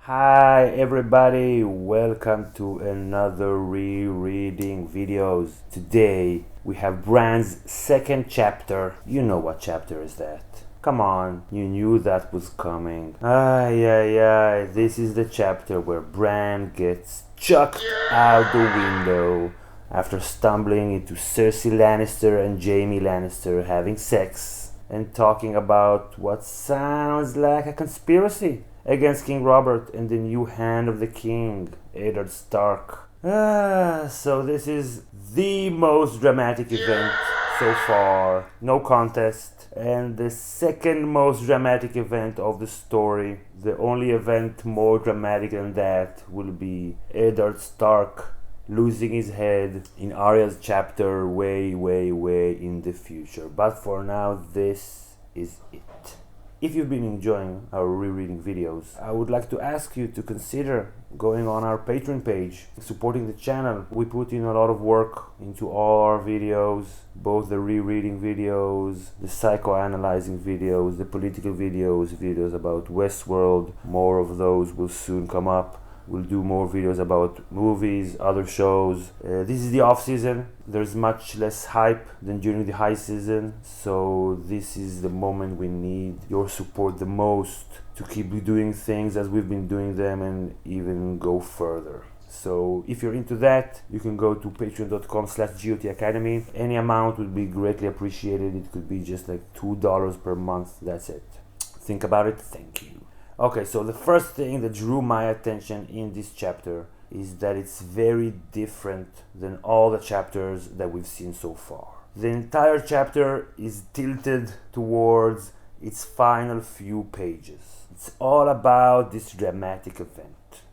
Hi everybody, welcome to another rereading videos. Today we have Bran's second chapter. You know what chapter is that? Come on, you knew that was coming. This is the chapter where Bran gets chucked out the window after stumbling into Cersei Lannister and Jaime Lannister having sex and talking about what sounds like a conspiracy against King Robert and the new hand of the king, Eddard Stark. So this is the most dramatic event so far, no contest, and the second most dramatic event of the story. The only event more dramatic than that will be Eddard Stark losing his head in Arya's chapter way in the future. But for now, this is it. If you've been enjoying our rereading videos, I would like to ask you to consider going on our Patreon page, supporting the channel. We put in a lot of work into all our videos, both the rereading videos, the psychoanalyzing videos, the political videos, videos about Westworld. More of those will soon come up. We'll do more videos about movies, other shows. This is the off season. There's much less hype than during the high season. So this is the moment we need your support the most to keep doing things as we've been doing them and even go further. So if you're into that, you can go to patreon.com/GOTacademy. Any amount would be greatly appreciated. It could be just like $2 per month. That's it. Think about it. Thank you. Okay, so the first thing that drew my attention in this chapter is that it's very different than all the chapters that we've seen so far. The entire chapter is tilted towards its final few pages. It's all about this dramatic event.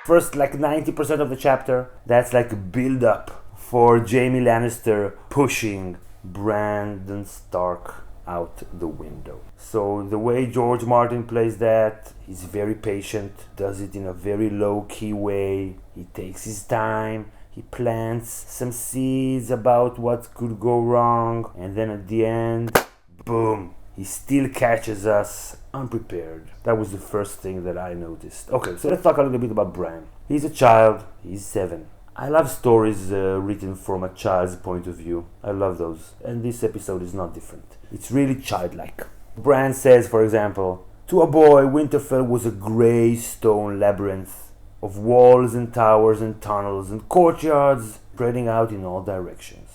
First, like 90% of the chapter, that's like a build-up for Jaime Lannister pushing Brandon Stark out the window. So the way George Martin plays that, he's very patient, does it in a very low-key way. He takes his time, he plants some seeds about what could go wrong, and then at the end, boom, he still catches us unprepared. That was the first thing that I noticed. Okay, so let's talk a little bit about Bran. He's a child, he's 7. I love stories written from a child's point of view. I love those. And this episode is not different. It's really childlike. Bran says, for example, "To a boy, Winterfell was a grey stone labyrinth of walls and towers and tunnels and courtyards spreading out in all directions."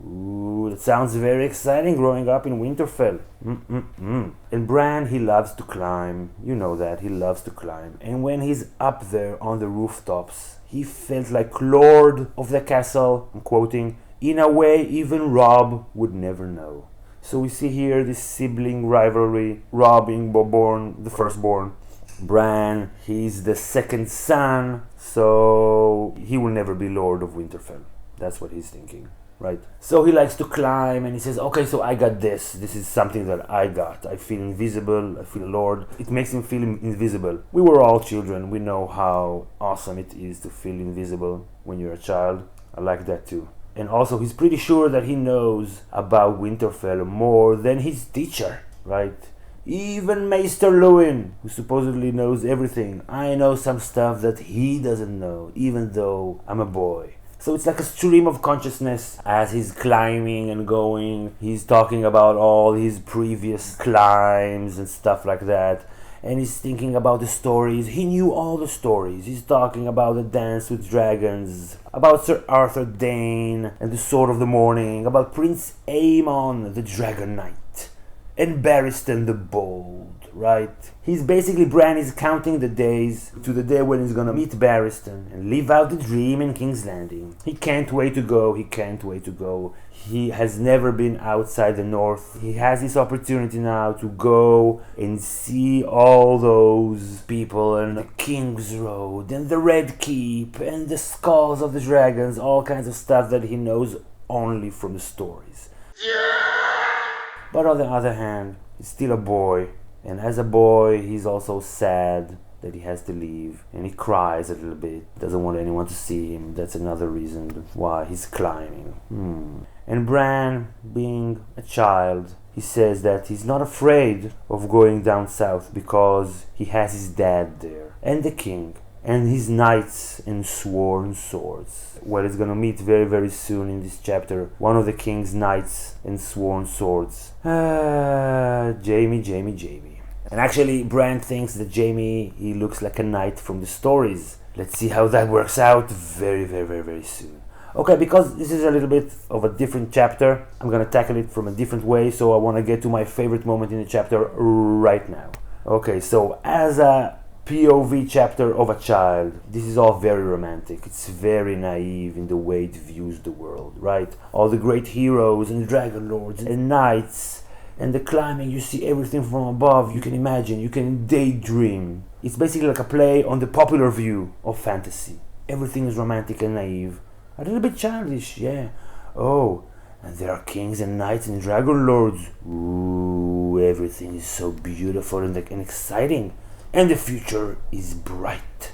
Ooh, that sounds very exciting growing up in Winterfell. And Bran, he loves to climb. You know that, he loves to climb. And when he's up there on the rooftops, he felt like Lord of the castle, I'm quoting, "in a way even Robb would never know." So we see here this sibling rivalry, Robb being born, the firstborn. Bran, he's the second son, so he will never be Lord of Winterfell. That's what he's thinking. Right? So he likes to climb and he says, okay, so I got this. This is something that I got. I feel invisible. I feel Lord. It makes him feel invisible. We were all children. We know how awesome it is to feel invisible when you're a child. I like that too. And also he's pretty sure that he knows about Winterfell more than his teacher, right? Even Maester Luwin, who supposedly knows everything. I know some stuff that he doesn't know, even though I'm a boy. So it's like a stream of consciousness as he's climbing and going. He's talking about all his previous climbs and stuff like that. And he's thinking about the stories. He knew all the stories. He's talking about the Dance with Dragons, about Sir Arthur Dayne and the Sword of the Morning, about Prince Aemon, the Dragon Knight, and Barristan the Bold, right? He's basically, Bran is counting the days to the day when he's gonna meet Barristan and live out the dream in King's Landing. He can't wait to go, he can't wait to go. He has never been outside the North. He has this opportunity now to go and see all those people and the King's Road and the Red Keep and the skulls of the dragons, all kinds of stuff that he knows only from the stories. But on the other hand, he's still a boy. And as a boy, he's also sad. that he has to leave, and he cries a little bit, doesn't want anyone to see him. That's another reason why he's climbing. And Bran, being a child, he says that he's not afraid of going down south because he has his dad there, and the king, and his knights and sworn swords. Well, he's gonna meet very, very soon in this chapter one of the king's knights and sworn swords. Jaime. And actually, Bran thinks that Jaime, he looks like a knight from the stories. Let's see how that works out very, very, very, very soon. Okay, because this is a little bit of a different chapter, I'm gonna tackle it from a different way, so I wanna get to my favorite moment in the chapter right now. Okay, so as a POV chapter of a child, this is all very romantic. It's very naive in the way it views the world, right? All the great heroes and dragon lords and knights and the climbing, you see everything from above. You can imagine, you can daydream. It's basically like a play on the popular view of fantasy. Everything is romantic and naive. A little bit childish, yeah. Oh, and there are kings and knights and dragon lords. Ooh, everything is so beautiful and exciting. And the future is bright.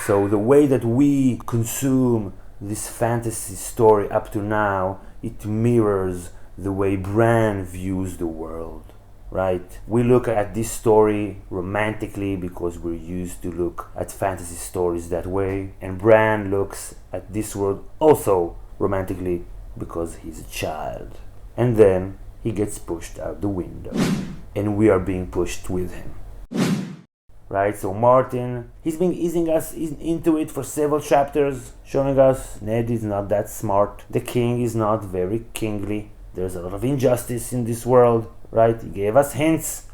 So the way that we consume this fantasy story up to now, it mirrors the way Bran views the world, right? We look at this story romantically because we're used to look at fantasy stories that way, and Bran looks at this world also romantically because he's a child. And then he gets pushed out the window, and we are being pushed with him. Right, so Martin, he's been easing us into it for several chapters, showing us Ned is not that smart, the king is not very kingly, there's a lot of injustice in this world, right? He gave us hints.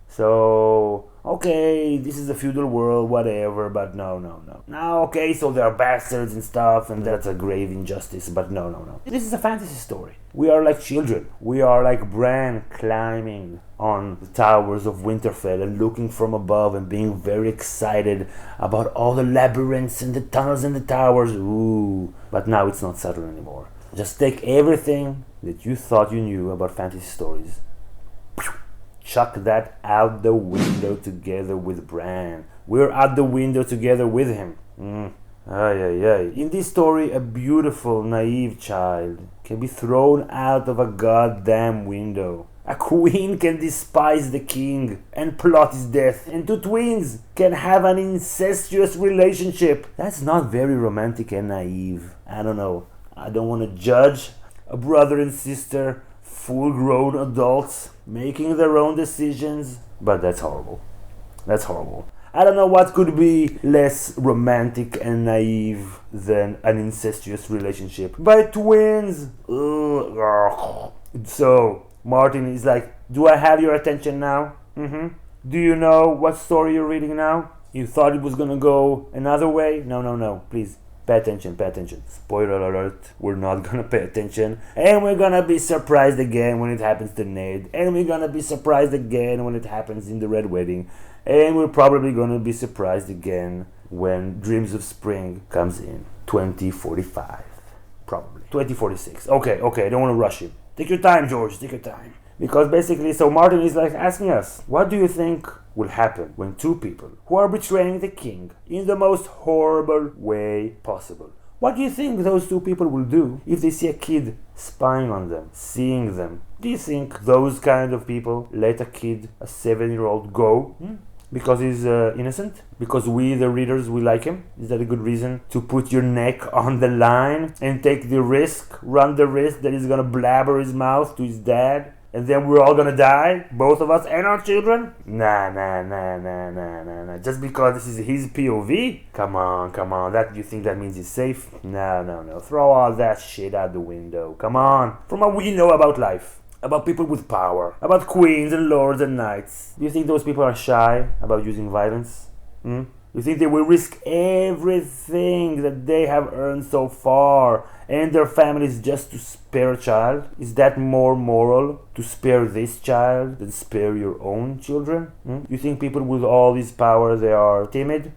So, okay, this is a feudal world, whatever, but no. Now, okay, so there are bastards and stuff, and that's a grave injustice, but no. This is a fantasy story. We are like children. We are like Bran climbing on the towers of Winterfell and looking from above and being very excited about all the labyrinths and the tunnels and the towers. Ooh, but now it's not subtle anymore. Just take everything that you thought you knew about fantasy stories, chuck that out the window together with Bran. We're out the window together with him. In this story, a beautiful, naive child can be thrown out of a goddamn window. A queen can despise the king and plot his death, and two twins can have an incestuous relationship. That's not very romantic and naive. I don't know. I don't want to judge a brother and sister, full-grown adults, making their own decisions, but that's horrible. That's horrible. I don't know what could be less romantic and naive than an incestuous relationship by twins. Ugh. So, Martin is like, do I have your attention now? Do you know what story you're reading now? You thought it was gonna go another way? No. Please, pay attention. Spoiler alert, we're not gonna pay attention. And we're gonna be surprised again when it happens to Ned. And we're gonna be surprised again when it happens in the Red Wedding. And we're probably gonna be surprised again when Dreams of Spring comes in. 2045. Probably. 2046. Okay, I don't wanna rush you. Take your time, George, take your time. Because basically, so Martin is like asking us, what do you think will happen when two people who are betraying the king in the most horrible way possible, what do you think those two people will do if they see a kid spying on them, seeing them? Do you think those kind of people let a kid, a 7-year-old, go? Because he's innocent? Because we, the readers, we like him? Is that a good reason to put your neck on the line and take the risk, run the risk that he's gonna blabber his mouth to his dad? And then we're all gonna die? Both of us and our children? Nah. Just because this is his POV? Come on. That you think that means he's safe? No. Throw all that shit out the window. Come on. From what we know about life. About people with power. About queens and lords and knights. Do you think those people are shy about using violence? You think they will risk everything that they have earned so far and their families just to spare a child? Is that more moral to spare this child than spare your own children? You think people with all this power, they are timid?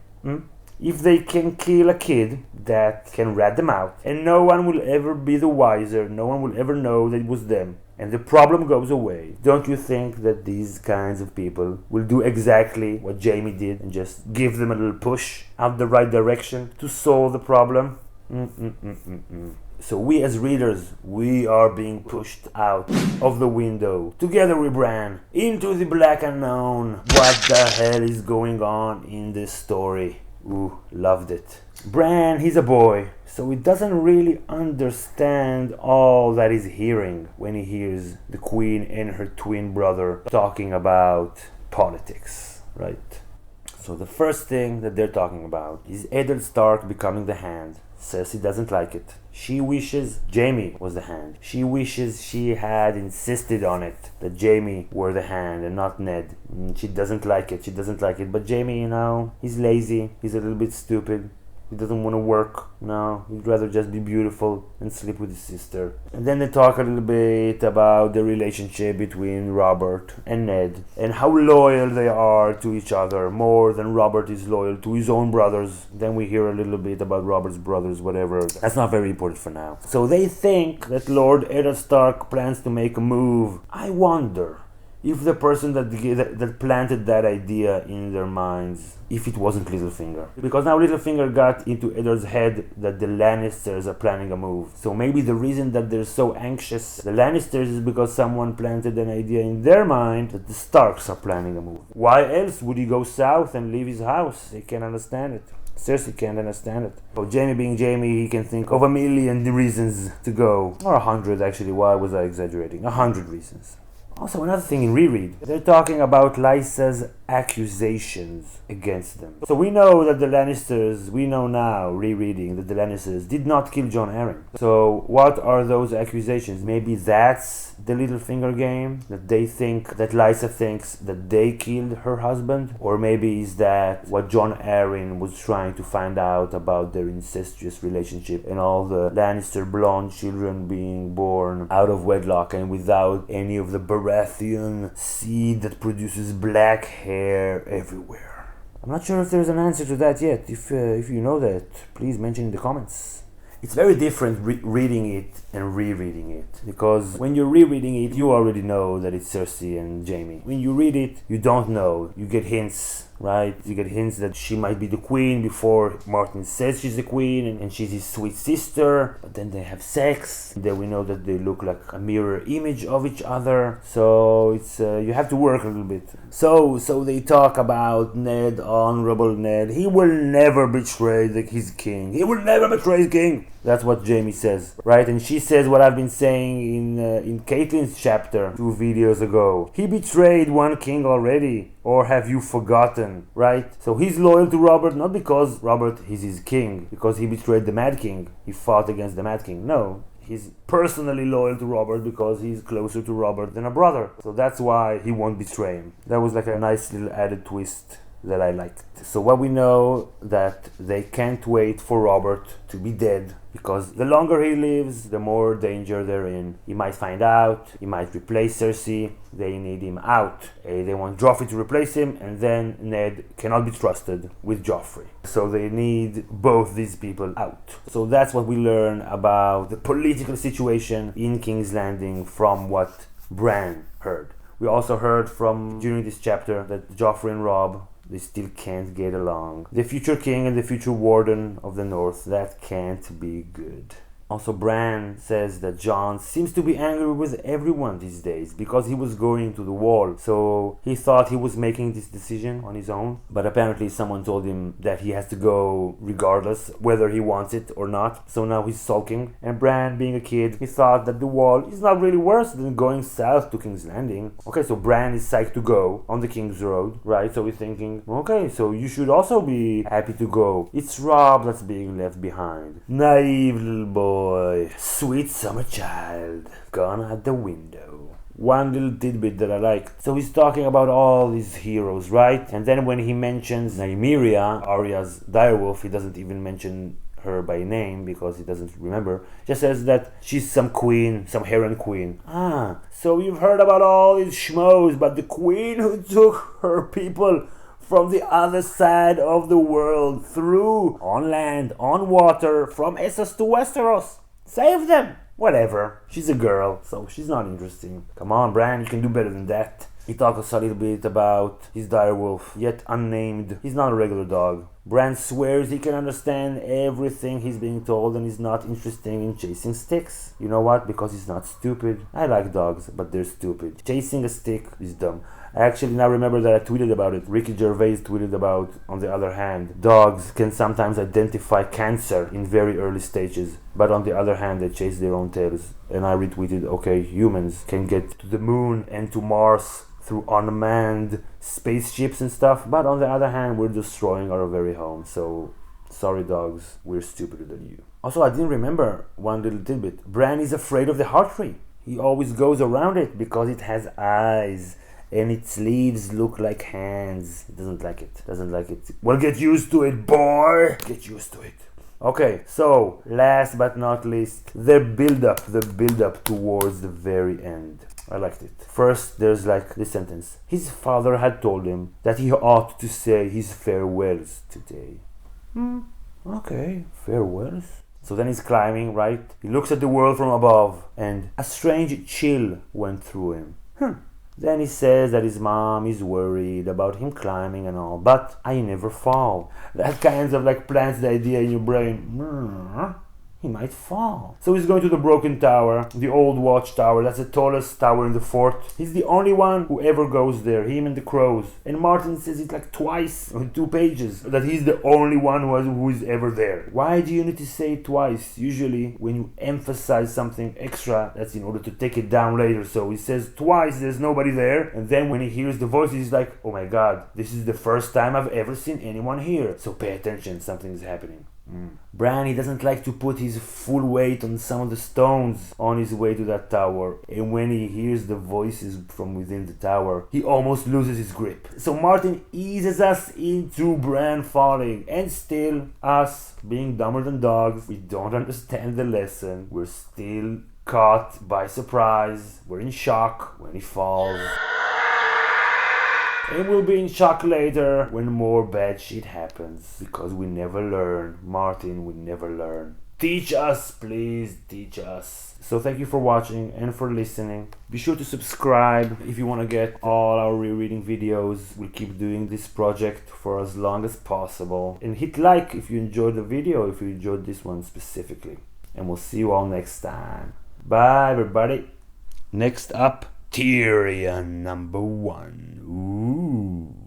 If they can kill a kid, that can rat them out, and no one will ever be the wiser, no one will ever know that it was them. and the problem goes away. Don't you think that these kinds of people will do exactly what Jaime did and just give them a little push out the right direction to solve the problem? So we as readers, we are being pushed out of the window, together with Bran, into the black unknown. What the hell is going on in this story? Ooh, loved it. Bran, he's a boy, so he doesn't really understand all that he's hearing when he hears the queen and her twin brother talking about politics, right? So the first thing that they're talking about is Eddard Stark becoming the Hand. Cersei doesn't like it. She wishes Jaime was the Hand. She wishes she had insisted on it, that Jaime were the Hand and not Ned. She doesn't like it. She doesn't like it. But Jaime, he's lazy. He's a little bit stupid. He doesn't want to work. No, he'd rather just be beautiful and sleep with his sister. And then they talk a little bit about the relationship between Robert and Ned and how loyal they are to each other, more than Robert is loyal to his own brothers. Then we hear a little bit about Robert's brothers, whatever. That's not very important for now. So they think that Lord Eddard Stark plans to make a move. I wonder if the person that planted that idea in their minds, if it wasn't Littlefinger. Because now Littlefinger got into Eddard's head that the Lannisters are planning a move. So maybe the reason that they're so anxious, the Lannisters, is because someone planted an idea in their mind that the Starks are planning a move. Why else would he go south and leave his house? They can't understand it. Cersei can't understand it. But Jaime being Jaime, he can think of 1,000,000 reasons to go. Or 100 actually, why was I exaggerating? 100 reasons. Also, another thing in reread, they're talking about Lysa's accusations against them. So we know that the Lannisters, we know now, rereading, that the Lannisters did not kill Jon Arryn. So what are those accusations? Maybe that's the Littlefinger game, that they think, that Lysa thinks that they killed her husband? Or maybe is that what Jon Arryn was trying to find out about their incestuous relationship and all the Lannister blonde children being born out of wedlock and without any of the Baratheon seed that produces black hair everywhere? I'm not sure if there's an answer to that yet. If you know that, please mention in the comments. It's very different reading it and rereading it, because when you're rereading it, you already know that it's Cersei and Jaime. When you read it, you don't know. You get hints, right? You get hints that she might be the queen before Martin says she's the queen, and she's his sweet sister, but then they have sex. Then we know that they look like a mirror image of each other. So it's you have to work a little bit. So they talk about Ned, honorable Ned. He will never betray his king. He will never betray his king. That's what Jaime says, right? And she says what I've been saying in Caitlyn's chapter 2 videos ago. He betrayed one king already, or have you forgotten, right? So he's loyal to Robert, not because Robert is his king, because he betrayed the Mad King. He fought against the Mad King. No, he's personally loyal to Robert because he's closer to Robert than a brother. So that's why he won't betray him. That was like a nice little added twist that I liked. So what we know, that they can't wait for Robert to be dead, because the longer he lives, the more danger they're in. He might find out, he might replace Cersei, they need him out. They want Joffrey to replace him, and then Ned cannot be trusted with Joffrey. So they need both these people out. So that's what we learn about the political situation in King's Landing from what Bran heard. We also heard from, during this chapter, that Joffrey and Robb, they still can't get along. The future king and the future warden of the north, that can't be good. Also, Bran says that Jon seems to be angry with everyone these days because he was going to the wall. So he thought he was making this decision on his own, but apparently someone told him that he has to go regardless, whether he wants it or not. So now he's sulking. And Bran, being a kid, he thought that the wall is not really worse than going south to King's Landing. Okay, so Bran is psyched to go on the King's Road, right? So he's thinking, okay, so you should also be happy to go. It's Robb that's being left behind. Naive little boy. Sweet summer child, gone out the window. One little tidbit that I liked. So he's talking about all these heroes, right? And then when he mentions Nymeria, Arya's direwolf, he doesn't even mention her by name because he doesn't remember. Just says that she's some queen, some heron queen. Ah, so you've heard about all these schmoes, but the queen who took her people from the other side of the world, through, on land, on water, from Essos to Westeros. Save them! whatever. She's a girl, so she's not interesting. Come on, Bran, you can do better than that. He talks a little bit about his direwolf, yet unnamed. He's not a regular dog. Bran swears he can understand everything he's being told and is not interested in chasing sticks. You know what? Because he's not stupid. I like dogs, but they're stupid. Chasing a stick is dumb. I actually now remember that I tweeted about it. Ricky Gervais tweeted about, on the other hand, dogs can sometimes identify cancer in very early stages, but on the other hand, they chase their own tails. And I retweeted, okay, humans can get to the moon and to Mars through unmanned spaceships and stuff, but on the other hand, we're destroying our very home. So, sorry dogs, we're stupider than you. Also, I didn't remember one little tidbit. Bran is afraid of the heart tree. He always goes around it because it has eyes. And its leaves look like hands. He doesn't like it. Doesn't like it. Well, get used to it, boy. Get used to it. Okay, so last but not least, the build-up towards the very end. I liked it. First, there's like this sentence. His father had told him that he ought to say his farewells today. Okay, farewells. So then he's climbing, right? He looks at the world from above, and a strange chill went through him. Then he says that his mom is worried about him climbing and all, but I never fall. That kind of like plants the idea in your brain. He might fall. So he's going to the broken tower, the old watchtower. That's the tallest tower in the fort. He's the only one who ever goes there, him and the crows. And Martin says it like twice on 2 pages, that he's the only one who is ever there. Why do you need to say it twice? Usually when you emphasize something extra, that's in order to take it down later. So he says twice there's nobody there, and then when he hears the voice, he's like, oh my god, this is the first time I've ever seen anyone here. So pay attention, something is happening. Bran, he doesn't like to put his full weight on some of the stones on his way to that tower, and when he hears the voices from within the tower, he almost loses his grip. So Martin eases us into Bran falling, and still, us being dumber than dogs, we don't understand the lesson. We're still caught by surprise. We're in shock when he falls. And we'll be in shock later when more bad shit happens. Because we never learn. Martin, we never learn. Teach us, please, teach us. So thank you for watching and for listening. Be sure to subscribe if you want to get all our rereading videos. We'll keep doing this project for as long as possible. And hit like if you enjoyed the video, if you enjoyed this one specifically. And we'll see you all next time. Bye, everybody. Next up, Tyrion #1. Ooh.